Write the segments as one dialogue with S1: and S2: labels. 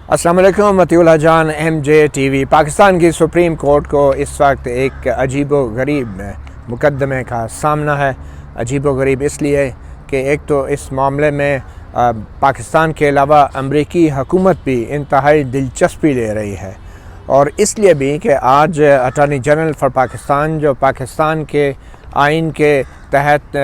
S1: السلام علیکم مطیع اللہ جان MJTV پاکستان کی سپریم کورٹ کو اس وقت ایک عجیب و غریب مقدمے کا سامنا ہے۔ عجیب و غریب اس لیے کہ ایک تو اس معاملے میں پاکستان کے علاوہ امریکی حکومت بھی انتہائی دلچسپی لے رہی ہے، اور اس لیے بھی کہ آج اٹارنی جنرل فار پاکستان جو پاکستان کے آئین کے تحت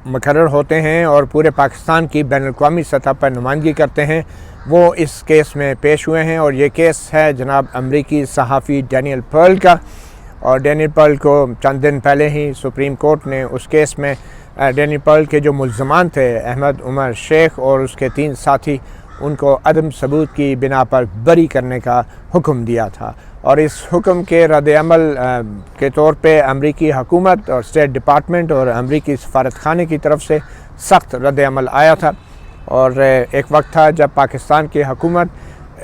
S1: مقرر ہوتے ہیں اور پورے پاکستان کی بین الاقوامی سطح پر نمائندگی کرتے ہیں، وہ اس کیس میں پیش ہوئے ہیں۔ اور یہ کیس ہے جناب امریکی صحافی ڈینیل پرل کا، اور ڈینیل پرل کو چند دن پہلے ہی سپریم کورٹ نے اس کیس میں ڈینیل پرل کے جو ملزمان تھے احمد عمر شیخ اور اس کے 3 ساتھی، ان کو عدم ثبوت کی بنا پر بری کرنے کا حکم دیا تھا، اور اس حکم کے رد عمل کے طور پہ امریکی حکومت اور اسٹیٹ ڈپارٹمنٹ اور امریکی سفارت خانے کی طرف سے سخت رد عمل آیا تھا۔ اور ایک وقت تھا جب پاکستان کی حکومت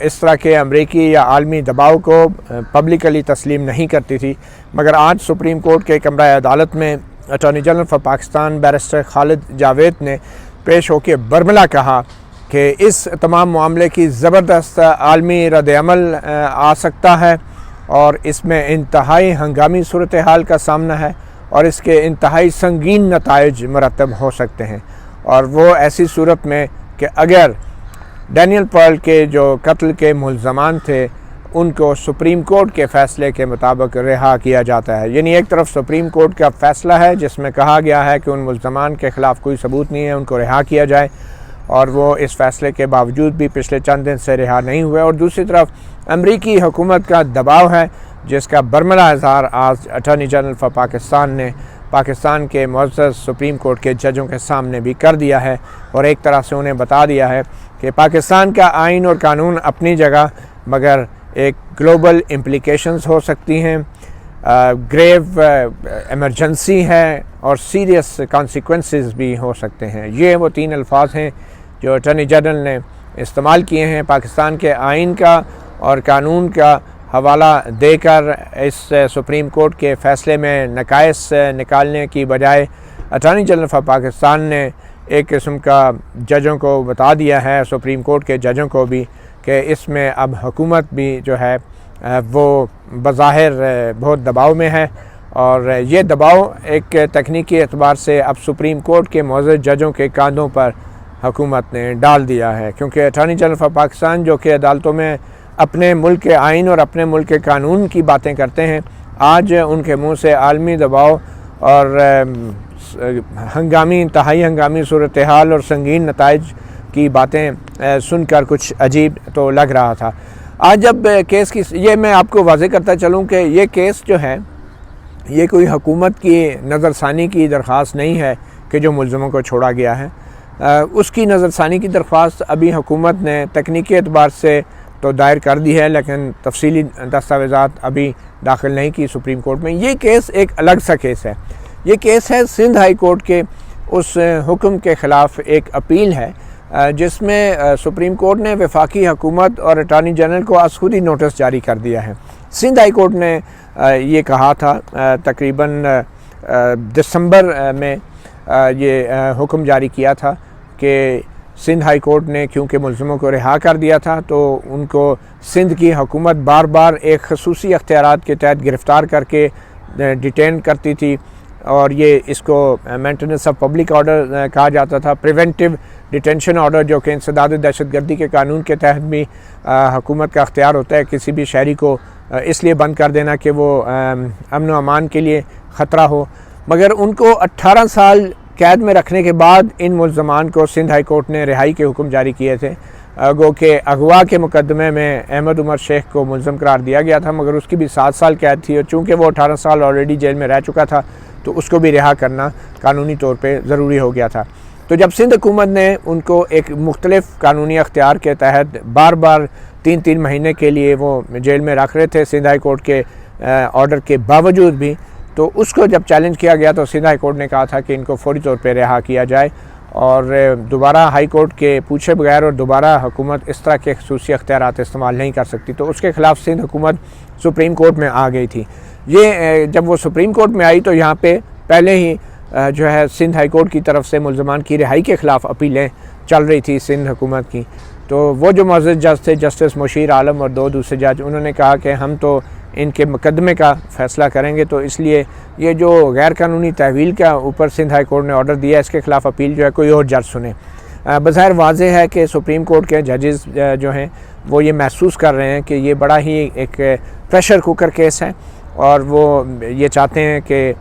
S1: اس طرح کے امریکی یا عالمی دباؤ کو پبلکلی تسلیم نہیں کرتی تھی، مگر آج سپریم کورٹ کے کمرہ عدالت میں attorney general for Pakistan barrister Khalid Javed نے پیش ہو کے برملا کہا کہ اس تمام معاملے کی زبردست عالمی رد عمل آ سکتا ہے، اور اس میں انتہائی ہنگامی صورتحال کا سامنا ہے، اور اس کے انتہائی سنگین نتائج مرتب ہو سکتے ہیں۔ اور وہ ایسی صورت میں کہ اگر ڈینیل پرل کے جو قتل کے ملزمان تھے ان کو سپریم کورٹ کے فیصلے کے مطابق رہا کیا جاتا ہے، یعنی ایک طرف سپریم کورٹ کا فیصلہ ہے جس میں کہا گیا ہے کہ ان ملزمان کے خلاف کوئی ثبوت نہیں ہے، ان کو رہا کیا جائے، اور وہ اس فیصلے کے باوجود بھی پچھلے چند دن سے رہا نہیں ہوئے، اور دوسری طرف امریکی حکومت کا دباؤ ہے جس کا برملا اظہار آج اٹارنی جنرل فار پاکستان نے پاکستان کے معزز سپریم کورٹ کے ججوں کے سامنے بھی کر دیا ہے، اور ایک طرح سے انہیں بتا دیا ہے کہ پاکستان کا آئین اور قانون اپنی جگہ، مگر ایک گلوبل امپلیکیشنز ہو سکتی ہیں، گریو ایمرجنسی ہے، اور سیریس کانسیکوینسز بھی ہو سکتے ہیں۔ یہ وہ 3 الفاظ ہیں جو اٹارنی جنرل نے استعمال کیے ہیں پاکستان کے آئین کا اور قانون کا حوالہ دے کر اس سپریم کورٹ کے فیصلے میں نقائص نکالنے کی بجائے اٹارنی جنرل فار پاکستان نے ایک قسم کا ججوں کو بتا دیا ہے، سپریم کورٹ کے ججوں کو بھی، کہ اس میں اب حکومت بھی جو ہے وہ بظاہر بہت دباؤ میں ہے، اور یہ دباؤ ایک تکنیکی اعتبار سے اب سپریم کورٹ کے معزز ججوں کے کاندھوں پر حکومت نے ڈال دیا ہے، کیونکہ اٹارنی جنرل فار پاکستان جو کہ عدالتوں میں اپنے ملک کے آئین اور اپنے ملک کے قانون کی باتیں کرتے ہیں، آج ان کے منہ سے عالمی دباؤ اور انتہائی ہنگامی صورتحال اور سنگین نتائج کی باتیں سن کر کچھ عجیب تو لگ رہا تھا۔ آج جب کیس کی یہ میں آپ کو واضح کرتا چلوں کہ یہ کیس جو ہے یہ کوئی حکومت کی نظر ثانی کی درخواست نہیں ہے کہ جو ملزموں کو چھوڑا گیا ہے، اس کی نظر ثانی کی درخواست ابھی حکومت نے تکنیکی اعتبار سے تو دائر کر دی ہے، لیکن تفصیلی دستاویزات ابھی داخل نہیں کی سپریم کورٹ میں۔ یہ کیس ایک الگ سا کیس ہے، یہ کیس ہے سندھ ہائی کورٹ کے اس حکم کے خلاف ایک اپیل ہے جس میں سپریم کورٹ نے وفاقی حکومت اور اٹارنی جنرل کو از خود ہی نوٹس جاری کر دیا ہے۔ سندھ ہائی کورٹ نے یہ کہا تھا تقریباً دسمبر میں یہ حکم جاری کیا تھا کہ سندھ ہائی کورٹ نے کیونکہ ملزموں کو رہا کر دیا تھا تو ان کو سندھ کی حکومت بار بار ایک خصوصی اختیارات کے تحت گرفتار کر کے ڈیٹین کرتی تھی، اور یہ اس کو مینٹیننس آف پبلک آرڈر کہا جاتا تھا، پریونٹیو ڈیٹینشن آرڈر، جو کہ انسداد دہشت گردی کے قانون کے تحت بھی حکومت کا اختیار ہوتا ہے کسی بھی شہری کو اس لیے بند کر دینا کہ وہ امن و امان کے لیے خطرہ ہو۔ مگر ان کو 18 سال قید میں رکھنے کے بعد ان ملزمان کو سندھ ہائی کورٹ نے رہائی کے حکم جاری کیے تھے، گو کہ اغوا کے مقدمے میں احمد عمر شیخ کو ملزم قرار دیا گیا تھا، مگر اس کی بھی 7 سال قید تھی، اور چونکہ وہ 18 سال آلریڈی جیل میں رہ چکا تھا تو اس کو بھی رہا کرنا قانونی طور پہ ضروری ہو گیا تھا۔ تو جب سندھ حکومت نے ان کو ایک مختلف قانونی اختیار کے تحت بار بار 3 مہینے کے لیے وہ جیل میں رکھ رہے تھے سندھ ہائی کورٹ کے آرڈر کے باوجود بھی، تو اس کو جب چیلنج کیا گیا تو سندھ ہائی کورٹ نے کہا تھا کہ ان کو فوری طور پہ رہا کیا جائے، اور دوبارہ ہائی کورٹ کے پوچھے بغیر اور دوبارہ حکومت اس طرح کے خصوصی اختیارات استعمال نہیں کر سکتی، تو اس کے خلاف سندھ حکومت سپریم کورٹ میں آ گئی تھی۔ یہ جب وہ سپریم کورٹ میں آئی تو یہاں پہ پہلے ہی جو ہے سندھ ہائی کورٹ کی طرف سے ملزمان کی رہائی کے خلاف اپیلیں چل رہی تھی سندھ حکومت کی، تو وہ جو معزز جج تھے جسٹس مشیر عالم اور 2 دوسرے جج، انہوں نے کہا کہ ہم تو ان کے مقدمے کا فیصلہ کریں گے، تو اس لیے یہ جو غیر قانونی تحویل کا اوپر سندھ ہائی کورٹ نے آرڈر دیا ہے، اس کے خلاف اپیل جو ہے کوئی اور جج سنے۔ بظاہر واضح ہے کہ سپریم کورٹ کے ججز جو ہیں وہ یہ محسوس کر رہے ہیں کہ یہ بڑا ہی ایک پریشر کوکر کیس ہے، اور وہ یہ چاہتے ہیں کہ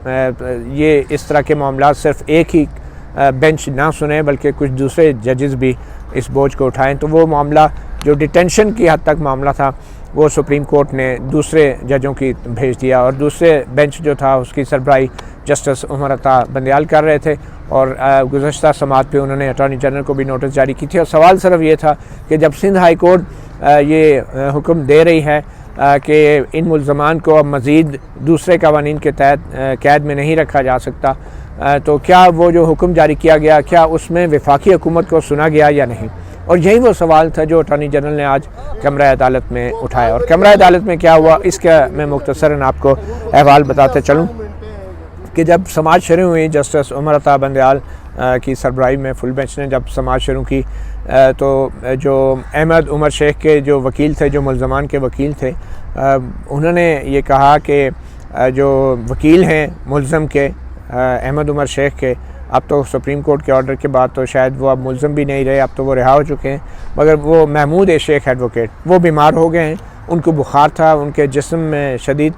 S1: یہ اس طرح کے معاملات صرف ایک ہی بینچ نہ سنیں بلکہ کچھ دوسرے ججز بھی اس بوجھ کو اٹھائیں۔ تو وہ معاملہ جو ڈیٹینشن کی حد تک معاملہ تھا وہ سپریم کورٹ نے دوسرے ججوں کی بھیج دیا، اور دوسرے بینچ جو تھا اس کی سربراہی جسٹس عمر عطا بندیال کر رہے تھے، اور گزشتہ سماعت پہ انہوں نے اٹارنی جنرل کو بھی نوٹس جاری کی تھی، اور سوال صرف یہ تھا کہ جب سندھ ہائی کورٹ یہ حکم دے رہی ہے کہ ان ملزمان کو اب مزید دوسرے قوانین کے تحت قید میں نہیں رکھا جا سکتا، تو کیا وہ جو حکم جاری کیا گیا کیا اس میں وفاقی حکومت کو سنا گیا یا نہیں؟ اور یہی وہ سوال تھا جو اٹارنی جنرل نے آج کمرہ عدالت میں اٹھایا۔ اور کمرہ عدالت میں کیا ہوا اس کا میں مختصراً آپ کو احوال بتاتے چلوں کہ جب سماعت شروع ہوئی جسٹس عمر عطا بندیال کی سربراہی میں فل بینچ نے جب سماعت شروع کی، تو جو احمد عمر شیخ کے جو وکیل تھے، جو ملزمان کے وکیل تھے، انہوں نے یہ کہا کہ جو وکیل ہیں ملزم کے احمد عمر شیخ کے، اب تو سپریم کورٹ کے آرڈر کے بعد تو شاید وہ اب ملزم بھی نہیں رہے، اب تو وہ رہا ہو چکے ہیں، مگر وہ محمود شیخ ایڈوکیٹ وہ بیمار ہو گئے ہیں، ان کو بخار تھا، ان کے جسم میں شدید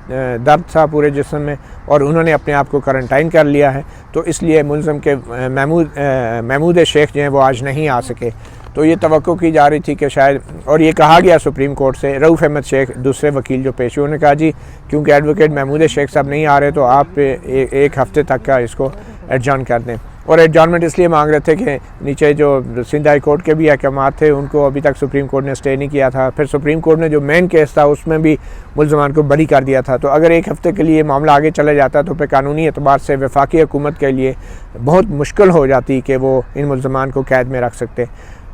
S1: درد تھا پورے جسم میں، اور انہوں نے اپنے آپ کو کرنٹائن کر لیا ہے، تو اس لیے ملزم کے محمود شیخ جو ہیں وہ آج نہیں آ سکے۔ تو یہ توقع کی جا رہی تھی کہ شاید، اور یہ کہا گیا سپریم کورٹ سے، رؤف احمد شیخ دوسرے وکیل جو پیش ہوئے، انہوں نے کہا جی کیونکہ ایڈوکیٹ محمود شیخ صاحب نہیں آ رہے تو آپ ایک ہفتے تک کا اس کو ایڈجارن کر دیں، اور ایڈجارنمنٹ اس لیے مانگ رہے تھے کہ نیچے جو سندھ ہائی کورٹ کے بھی احکامات تھے ان کو ابھی تک سپریم کورٹ نے اسٹے نہیں کیا تھا، پھر سپریم کورٹ نے جو مین کیس تھا اس میں بھی ملزمان کو بری کر دیا تھا، تو اگر ایک ہفتے کے لیے معاملہ آگے چلا جاتا تو پھر قانونی اعتبار سے وفاقی حکومت کے لیے بہت مشکل ہو جاتی کہ وہ ان ملزمان کو قید میں رکھ سکتے۔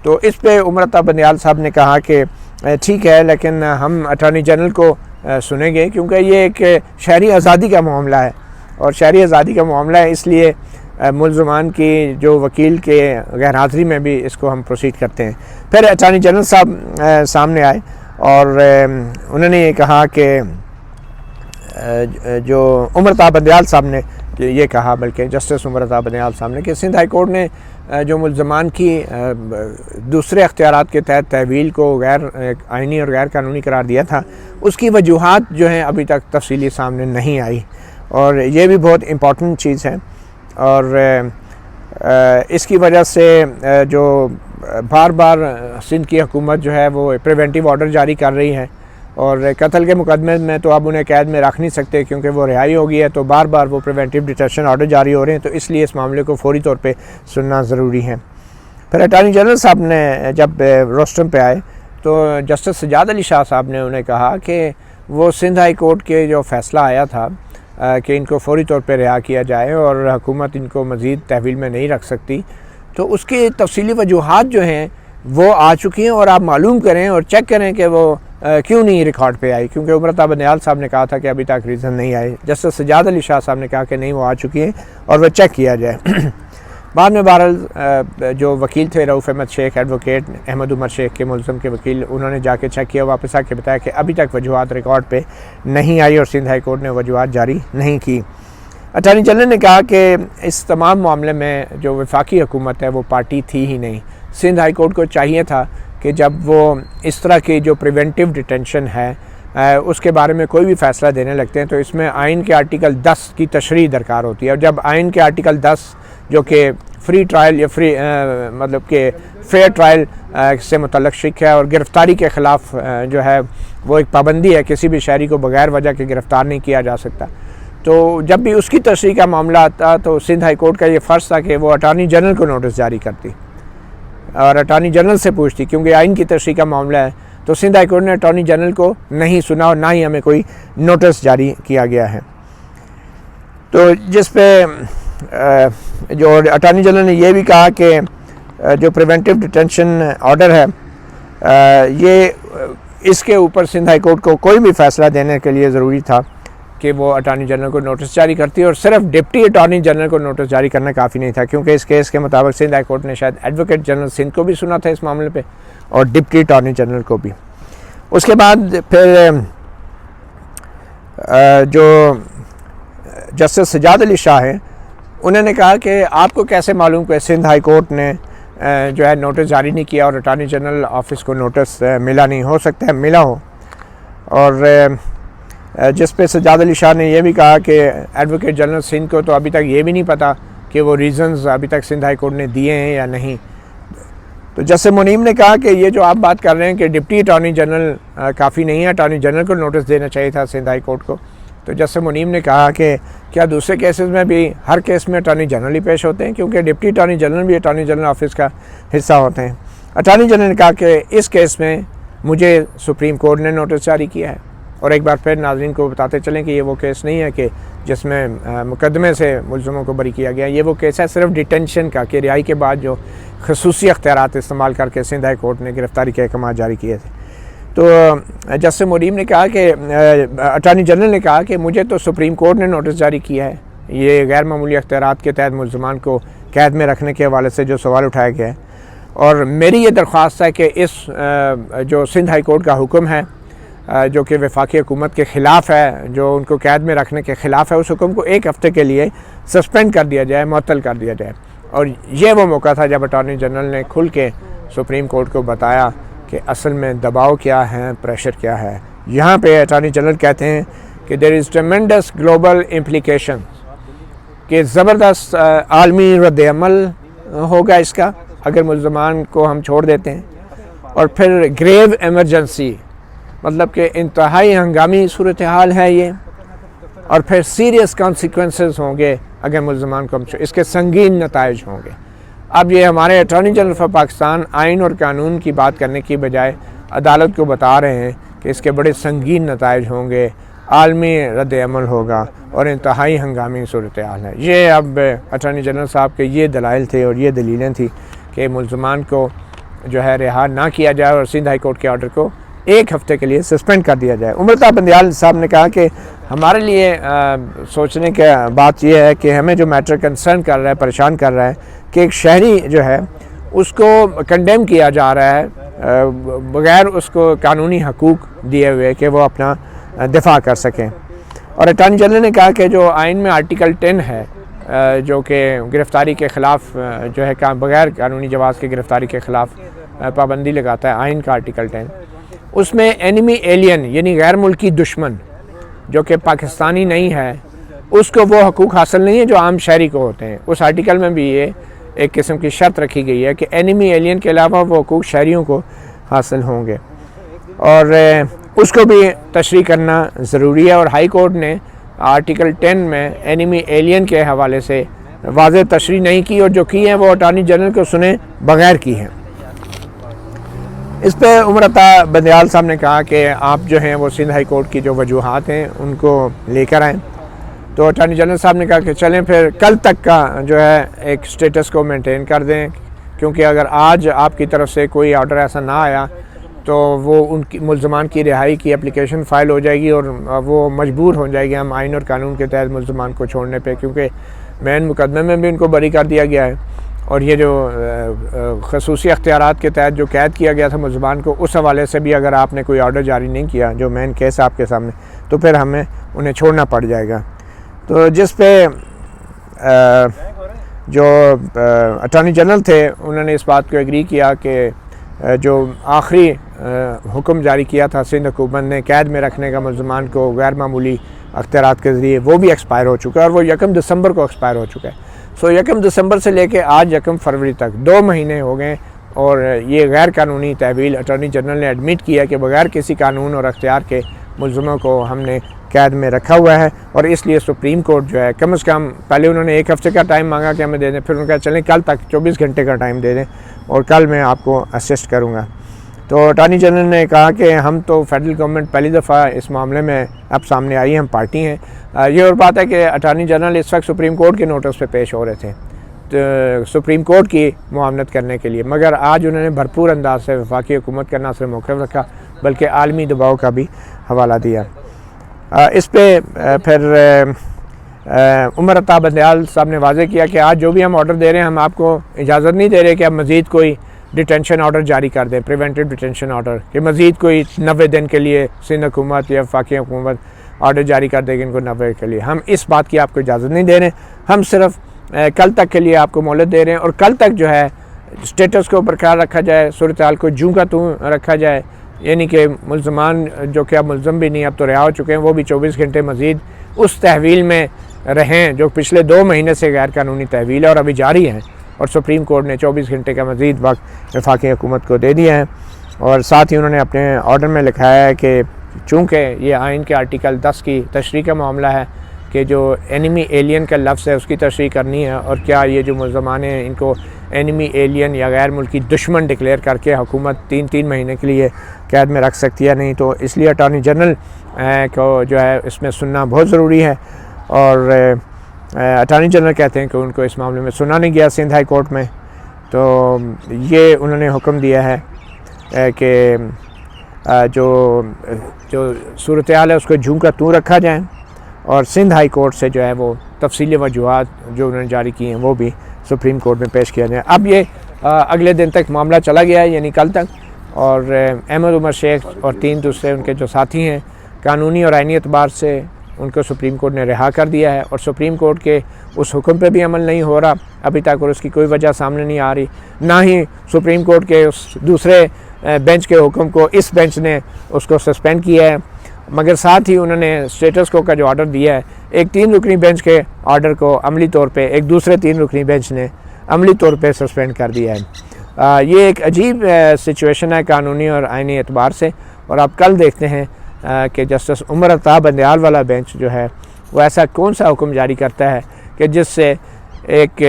S1: تو اس پہ عمر عطا بندیال صاحب نے کہا کہ ٹھیک ہے لیکن ہم اٹارنی جنرل کو سنیں گے، کیونکہ یہ ایک شہری آزادی کا معاملہ ہے، اور شہری آزادی کا معاملہ ہے اس لیے ملزمان کی جو وکیل کے غیر حاضری میں بھی اس کو ہم پروسیڈ کرتے ہیں۔ پھر اٹارنی جنرل صاحب سامنے آئے اور انہوں نے یہ کہا کہ جو عمر عطا بندیال صاحب نے یہ کہا، بلکہ جسٹس عمر عطا بندیال صاحب نے، کہ سندھ ہائی کورٹ نے جو ملزمان کی دوسرے اختیارات کے تحت تحویل کو غیر آئینی اور غیر قانونی قرار دیا تھا، اس کی وجوہات جو ہیں ابھی تک تفصیلی سامنے نہیں آئی، اور یہ بھی بہت امپورٹنٹ چیز ہے، اور اس کی وجہ سے جو بار بار سندھ کی حکومت جو ہے وہ پریونٹیو آرڈر جاری کر رہی ہے، اور قتل کے مقدمے میں تو اب انہیں قید میں رکھ نہیں سکتے کیونکہ وہ رہائی ہو گئی ہے، تو بار بار وہ پریونٹیو ڈیٹینشن آرڈر جاری ہو رہے ہیں، تو اس لیے اس معاملے کو فوری طور پہ سننا ضروری ہے۔ پھر اٹارنی جنرل صاحب نے جب روسٹرم پہ آئے تو جسٹس سجاد علی شاہ صاحب نے انہیں کہا کہ وہ سندھ ہائی کورٹ کے جو فیصلہ آیا تھا کہ ان کو فوری طور پہ رہا کیا جائے اور حکومت ان کو مزید تحویل میں نہیں رکھ سکتی، تو اس کی تفصیلی وجوہات جو ہیں وہ آ چکی ہیں، اور آپ معلوم کریں اور چیک کریں کہ وہ کیوں نہیں ریکارڈ پہ آئی، کیونکہ عمر عطا بندیال صاحب نے کہا تھا کہ ابھی تک ریزن نہیں آئے، جسٹس سجاد علی شاہ صاحب نے کہا کہ نہیں وہ آ چکی ہیں اور وہ چیک کیا جائے۔ بعد میں بہرحال جو وکیل تھے رؤف احمد شیخ ایڈوکیٹ احمد عمر شیخ کے ملزم کے وکیل، انہوں نے جا کے چیک کیا، واپس آ کے بتایا کہ ابھی تک وجوہات ریکارڈ پہ نہیں آئی اور سندھ ہائی کورٹ نے وجوہات جاری نہیں کی۔ اٹارنی جنرل نے کہا کہ اس تمام معاملے میں جو وفاقی حکومت ہے وہ پارٹی تھی ہی نہیں، سندھ ہائی کورٹ کو چاہیے تھا کہ جب وہ اس طرح کی جو پریونٹیو ڈیٹینشن ہے اس کے بارے میں کوئی بھی فیصلہ دینے لگتے ہیں تو اس میں آئین کے آرٹیکل 10 کی تشریح درکار ہوتی ہے، اور جب آئین کے آرٹیکل 10 جو کہ فری ٹرائل یا مطلب کہ فیئر ٹرائل سے متعلق شک ہے، اور گرفتاری کے خلاف جو ہے وہ ایک پابندی ہے، کسی بھی شہری کو بغیر وجہ کے گرفتار نہیں کیا جا سکتا، تو جب بھی اس کی تشریح کا معاملہ آتا تو سندھ ہائی کورٹ کا یہ فرض تھا کہ وہ اٹارنی جنرل کو نوٹس جاری کرتی اور اٹارنی جنرل سے پوچھتی، کیونکہ آئین کی تشریح کا معاملہ ہے، تو سندھ ہائی کورٹ نے اٹارنی جنرل کو نہیں سنا اور نہ ہی ہمیں کوئی نوٹس جاری کیا گیا ہے۔ تو جس پہ جو اٹارنی جنرل نے یہ بھی کہا کہ جو پریونٹیو ڈیٹینشن آرڈر ہے یہ اس کے اوپر سندھ ہائی کورٹ کو کوئی بھی فیصلہ دینے کے لیے ضروری تھا کہ وہ اٹارنی جنرل کو نوٹس جاری کرتی، اور صرف ڈپٹی اٹارنی جنرل کو نوٹس جاری کرنا کافی نہیں تھا، کیونکہ اس کیس کے مطابق سندھ ہائی کورٹ نے شاید ایڈوکیٹ جنرل سندھ کو بھی سنا تھا اس معاملے پہ، اور ڈپٹی اٹارنی جنرل کو بھی۔ اس کے بعد پھر جو جسٹس سجاد علی شاہ ہیں انہوں نے کہا کہ آپ کو کیسے معلوم کہ سندھ ہائی کورٹ نے جو ہے نوٹس جاری نہیں کیا اور اٹارنی جنرل آفس کو نوٹس ملا نہیں، ہو سکتا ہے ملا ہو۔ اور جس پہ سجاد علی شاہ نے یہ بھی کہا کہ ایڈوکیٹ جنرل سندھ کو تو ابھی تک یہ بھی نہیں پتہ کہ وہ ریزنز ابھی تک سندھ ہائی کورٹ نے دیے ہیں یا نہیں۔ تو جسٹس منیم نے کہا کہ یہ جو آپ بات کر رہے ہیں کہ ڈپٹی اٹارنی جنرل کافی نہیں ہے، اٹارنی جنرل کو نوٹس دینا چاہیے تھا سندھ ہائی کورٹ کو۔ تو جسٹس منیم نے کہا کہ کیا دوسرے کیسز میں بھی ہر کیس میں اٹارنی جنرل ہی پیش ہوتے ہیں، کیونکہ ڈپٹی اٹارنی جنرل بھی اٹارنی جنرل آفس کا حصہ ہوتے ہیں۔ اٹارنی جنرل نے کہا کہ اس کیس میں مجھے سپریم کورٹ نے نوٹس جاری کیا ہے۔ اور ایک بار پھر ناظرین کو بتاتے چلیں کہ یہ وہ کیس نہیں ہے کہ جس میں مقدمے سے ملزموں کو بری کیا گیا، یہ وہ کیس ہے صرف ڈیٹینشن کا، کہ رہائی کے بعد جو خصوصی اختیارات استعمال کر کے سندھ ہائی کورٹ نے گرفتاری کے احکامات جاری کیے تھے۔ تو جسٹس منیم نے کہا کہ اٹارنی جنرل نے کہا کہ مجھے تو سپریم کورٹ نے نوٹس جاری کیا ہے، یہ غیر معمولی اختیارات کے تحت ملزمان کو قید میں رکھنے کے حوالے سے جو سوال اٹھایا گیا ہے، اور میری یہ درخواست ہے کہ اس جو سندھ ہائی کورٹ کا حکم ہے جو کہ وفاقی حکومت کے خلاف ہے، جو ان کو قید میں رکھنے کے خلاف ہے، اس حکم کو 1 ہفتے کے لیے سسپینڈ کر دیا جائے، معطل کر دیا جائے۔ اور یہ وہ موقع تھا جب اٹارنی جنرل نے کھل کے سپریم کورٹ کو بتایا کہ اصل میں دباؤ کیا ہے، پریشر کیا ہے۔ یہاں پہ اٹارنی جنرل کہتے ہیں کہ دیر از ٹریمنڈس گلوبل امپلیکیشن، کہ زبردست عالمی رد عمل ہوگا اس کا اگر ملزمان کو ہم چھوڑ دیتے ہیں، اور پھر گریو ایمرجنسی، مطلب کہ انتہائی ہنگامی صورتحال ہے یہ، اور پھر سیریس کانسیکوینسز ہوں گے اگر ملزمان کو اس کے سنگین نتائج ہوں گے۔ اب یہ ہمارے اٹارنی جنرل آف پاکستان آئین اور قانون کی بات کرنے کی بجائے عدالت کو بتا رہے ہیں کہ اس کے بڑے سنگین نتائج ہوں گے، عالمی رد عمل ہوگا اور انتہائی ہنگامی صورتحال ہے۔ یہ اب اٹارنی جنرل صاحب کے یہ دلائل تھے اور یہ دلیلیں تھیں کہ ملزمان کو جو ہے رہا نہ کیا جائے اور سندھ ہائی کورٹ کے آرڈر کو 1 ہفتے کے لیے سسپینڈ کر دیا جائے۔ عمرتا بندیال صاحب نے کہا کہ ہمارے لیے سوچنے کی بات یہ ہے کہ ہمیں جو میٹر کنسرن کر رہا ہے، پریشان کر رہا ہے، کہ ایک شہری جو ہے اس کو کنڈیم کیا جا رہا ہے بغیر اس کو قانونی حقوق دیے ہوئے کہ وہ اپنا دفاع کر سکیں۔ اور اٹارنی جنرل نے کہا کہ جو آئین میں آرٹیکل 10 ہے جو کہ گرفتاری کے خلاف جو ہے بغیر قانونی جواز کے گرفتاری کے خلاف پابندی لگاتا ہے، آئین کا آرٹیکل 10، اس میں اینیمی ایلین یعنی غیر ملکی دشمن جو کہ پاکستانی نہیں ہے، اس کو وہ حقوق حاصل نہیں ہے جو عام شہری کو ہوتے ہیں۔ اس آرٹیکل میں بھی یہ ایک قسم کی شرط رکھی گئی ہے کہ اینیمی ایلین کے علاوہ وہ حقوق شہریوں کو حاصل ہوں گے، اور اس کو بھی تشریح کرنا ضروری ہے۔ اور ہائی کورٹ نے آرٹیکل 10 میں اینیمی ایلین کے حوالے سے واضح تشریح نہیں کی، اور جو کی ہے وہ اٹارنی جنرل کو سنے بغیر کی ہیں۔ اس پہ عمر عطا بندیال صاحب نے کہا کہ آپ جو ہیں وہ سندھ ہائی کورٹ کی جو وجوہات ہیں ان کو لے کر آئیں۔ تو اٹارنی جنرل صاحب نے کہا کہ چلیں پھر کل تک کا جو ہے ایک سٹیٹس کو مینٹین کر دیں، کیونکہ اگر آج آپ کی طرف سے کوئی آرڈر ایسا نہ آیا تو وہ ان کی ملزمان کی رہائی کی اپلیکیشن فائل ہو جائے گی اور وہ مجبور ہو جائے گی ہم آئین اور قانون کے تحت ملزمان کو چھوڑنے پہ، کیونکہ مین مقدمے میں بھی ان کو بری کر دیا گیا ہے، اور یہ جو خصوصی اختیارات کے تحت جو قید کیا گیا تھا ملزمان کو، اس حوالے سے بھی اگر آپ نے کوئی آرڈر جاری نہیں کیا جو مین کیس آپ کے سامنے، تو پھر ہمیں انہیں چھوڑنا پڑ جائے گا۔ تو جس پہ جو اٹارنی جنرل تھے انہوں نے اس بات کو ایگری کیا کہ جو آخری حکم جاری کیا تھا سندھ حکومت نے قید میں رکھنے کا ملزمان کو غیر معمولی اختیارات کے ذریعے، وہ بھی ایکسپائر ہو چکا ہے، اور وہ 1 دسمبر کو ایکسپائر ہو چکا ہے۔ سو 1 دسمبر سے لے کے آج 1 فروری تک 2 مہینے ہو گئے، اور یہ غیر قانونی تحویل اٹارنی جنرل نے ایڈمٹ کیا کہ بغیر کسی قانون اور اختیار کے ملزموں کو ہم نے قید میں رکھا ہوا ہے، اور اس لیے سپریم کورٹ جو ہے کم از کم پہلے انہوں نے 1 ہفتے کا ٹائم مانگا کہ ہمیں دے دیں، پھر انہوں نے کہا چلیں کل تک 24 گھنٹے کا ٹائم دے دیں اور کل میں آپ کو اسسٹ کروں گا۔ تو اٹارنی جنرل نے کہا کہ ہم تو فیڈرل گورنمنٹ پہلی دفعہ اس معاملے میں اب سامنے آئی، ہم پارٹی ہیں۔ یہ اور بات ہے کہ اٹارنی جنرل اس وقت سپریم کورٹ کے نوٹس پہ پیش ہو رہے تھے سپریم کورٹ کی معاونت کرنے کے لیے، مگر آج انہوں نے بھرپور انداز سے وفاقی حکومت کا نہ صرف موقف رکھا بلکہ عالمی دباؤ کا بھی حوالہ دیا۔ اس پہ پھر عمر عطا بندیال صاحب نے واضح کیا کہ آج جو بھی ہم آرڈر دے رہے ہیں، ہم آپ کو اجازت نہیں دے رہے کہ اب مزید کوئی ڈیٹینشن آرڈر جاری کر دیں، پریونٹیو ڈیٹینشن آرڈر، کہ مزید کوئی 90 دن کے لیے سندھ حکومت یا وفاقی حکومت آرڈر جاری کر دے گی ان کو 90 کے لیے. ہم اس بات کی آپ کو اجازت نہیں دے رہے، ہم صرف کل تک کے لیے آپ کو مہلت دے رہے ہیں، اور کل تک جو ہے اسٹیٹس کو برقرار رکھا جائے، صورتحال کو جوں کا توں رکھا جائے، یعنی کہ ملزمان جو کہ اب ملزم بھی نہیں، اب تو رہا ہو چکے ہیں، وہ بھی 24 گھنٹے مزید اس تحویل میں رہیں جو پچھلے 2 مہینے سے غیر قانونی تحویل ہے اور ابھی جاری ہیں، اور سپریم کورٹ نے 24 گھنٹے کا مزید وقت وفاقی حکومت کو دے دیا ہے. اور ساتھ ہی انہوں نے اپنے آرڈر میں لکھا ہے کہ چونکہ یہ آئین کے آرٹیکل 10 کی تشریح کا معاملہ ہے کہ جو اینیمی ایلین کا لفظ ہے اس کی تشریح کرنی ہے، اور کیا یہ جو ملزمان ہیں ان کو اینیمی ایلین یا غیر ملکی دشمن ڈکلیئر کر کے حکومت 3 مہینے کے لیے قید میں رکھ سکتی ہے نہیں. تو اس لیے اٹارنی جنرل کو جو ہے اس میں سننا بہت ضروری ہے، اور اٹارنی جنرل کہتے ہیں کہ ان کو اس معاملے میں سنا نہیں گیا سندھ ہائی کورٹ میں. تو یہ انہوں نے حکم دیا ہے کہ جو صورتحال ہے اس کو جوں کا توں رکھا جائے، اور سندھ ہائی کورٹ سے جو ہے وہ تفصیلی وجوہات جو انہوں نے جاری کی ہیں وہ بھی سپریم کورٹ میں پیش کیا جائے. اب یہ اگلے دن تک معاملہ چلا گیا ہے، یعنی کل تک، اور احمد عمر شیخ اور 3 دوسرے ان کے جو ساتھی ہیں قانونی اور آئینی اعتبار سے ان کو سپریم کورٹ نے رہا کر دیا ہے، اور سپریم کورٹ کے اس حکم پہ بھی عمل نہیں ہو رہا ابھی تک، اور اس کی کوئی وجہ سامنے نہیں آ رہی، نہ ہی سپریم کورٹ کے اس دوسرے بینچ کے حکم کو اس بینچ نے اس کو سسپینڈ کیا ہے، مگر ساتھ ہی انہوں نے اسٹیٹس کو کا جو آرڈر دیا ہے، ایک 3 رکنی بینچ کے آرڈر کو عملی طور پہ ایک دوسرے 3 رکنی بینچ نے عملی طور پہ سسپینڈ کر دیا ہے. یہ ایک عجیب سچویشن ہے قانونی اور آئینی اعتبار سے. اور آپ کل دیکھتے ہیں کہ جسٹس عمر عطا بندیال والا بینچ جو ہے وہ ایسا کون سا حکم جاری کرتا ہے کہ جس سے ایک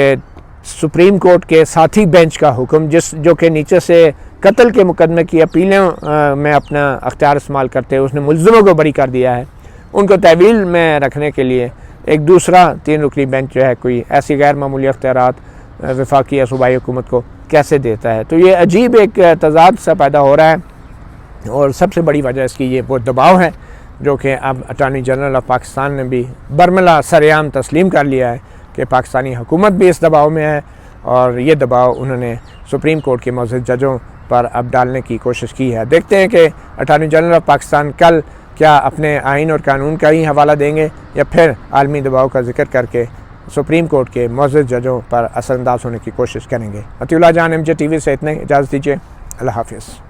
S1: سپریم کورٹ کے ساتھی بینچ کا حکم جو کہ نیچے سے قتل کے مقدمے کی اپیلوں میں اپنا اختیار استعمال کرتے ہیں، اس نے ملزموں کو بری کر دیا ہے، ان کو تحویل میں رکھنے کے لیے ایک دوسرا 3 رکنی بینچ جو ہے کوئی ایسی غیر معمولی اختیارات وفاقی یا صوبائی حکومت کو کیسے دیتا ہے. تو یہ عجیب ایک تضاد سا پیدا ہو رہا ہے، اور سب سے بڑی وجہ اس کی یہ وہ دباؤ ہے جو کہ اب اٹارنی جنرل آف پاکستان نے بھی برملا سریعام تسلیم کر لیا ہے کہ پاکستانی حکومت بھی اس دباؤ میں ہے، اور یہ دباؤ انہوں نے سپریم کورٹ کے معزز ججوں پر اب ڈالنے کی کوشش کی ہے. دیکھتے ہیں کہ اٹارنی جنرل آف پاکستان کل کیا اپنے آئین اور قانون کا ہی حوالہ دیں گے، یا پھر عالمی دباؤ کا ذکر کر کے سپریم کورٹ کے معزز ججوں پر اثر انداز ہونے کی کوشش کریں گے. عطیہ اللہ جان MJ TV سے اتنے، اجازت دیجیے، اللہ حافظ.